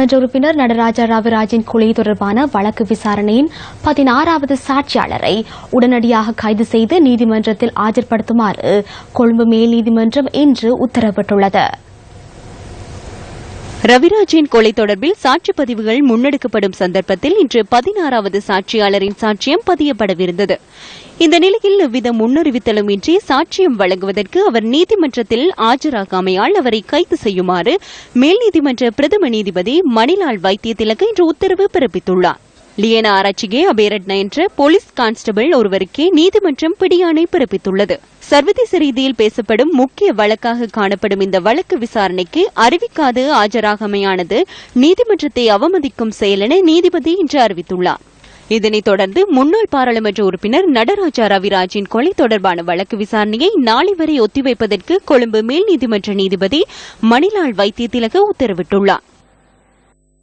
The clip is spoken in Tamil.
உறுப்பினர் நடராஜா ரவிராஜின் கொலை தொடர்பான வழக்கு விசாரணையின் 16வது சாட்சியாளரை உடனடியாக கைது செய்து நீதிமன்றத்தில் ஆஜர்படுத்துமாறு கொழும்பு மேல் நீதிமன்றம் இன்று உத்தரவிட்டுள்ளது. ரவிராஜின் கொலை தொடர்பில் சாட்சி பதிவுகள் முன்னெடுக்கப்படும் சந்தர்ப்பத்தில் இன்று 16வது சாட்சியாளரின் சாட்சியம் பதியப்படவிருந்தது. இந்த நிலையில் எவ்வித முன்னறிவித்தலும் இன்றி சாட்சியம் வழங்குவதற்கு அவர் நீதிமன்றத்தில் ஆஜராகாமையால் அவரை கைது செய்யுமாறு மேல் நீதிமன்ற பிரதம நீதிபதி மணிலால் வைத்தியதிலக இன்று உத்தரவு பிறப்பித்துள்ளார். லியனா ஆராய்ச்சிகே அபேரட்ன என்ற போலீஸ் கான்ஸ்டபிள் ஒருவருக்கே நீதிமன்றம் பிடியாணை பிறப்பித்துள்ளது. சர்வதேச ரீதியில் பேசப்படும் முக்கிய வழக்காக காணப்படும் இந்த வழக்கு விசாரணைக்கு அறிவிக்காது ஆஜராகமையானது நீதிமன்றத்தை அவமதிக்கும் செயல் என நீதிபதி இன்று அறிவித்துள்ளார். இதனைத் தொடர்ந்து முன்னாள் பாராளுமன்ற உறுப்பினர் நடராஜா ரவிராஜின் கொலை தொடர்பான வழக்கு விசாரணையை நாளை வரை ஒத்திவைப்பதற்கு கொழும்பு மேல் நீதிமன்ற நீதிபதி மணிலால் வைத்தியதிலக உத்தரவிட்டுள்ளார்.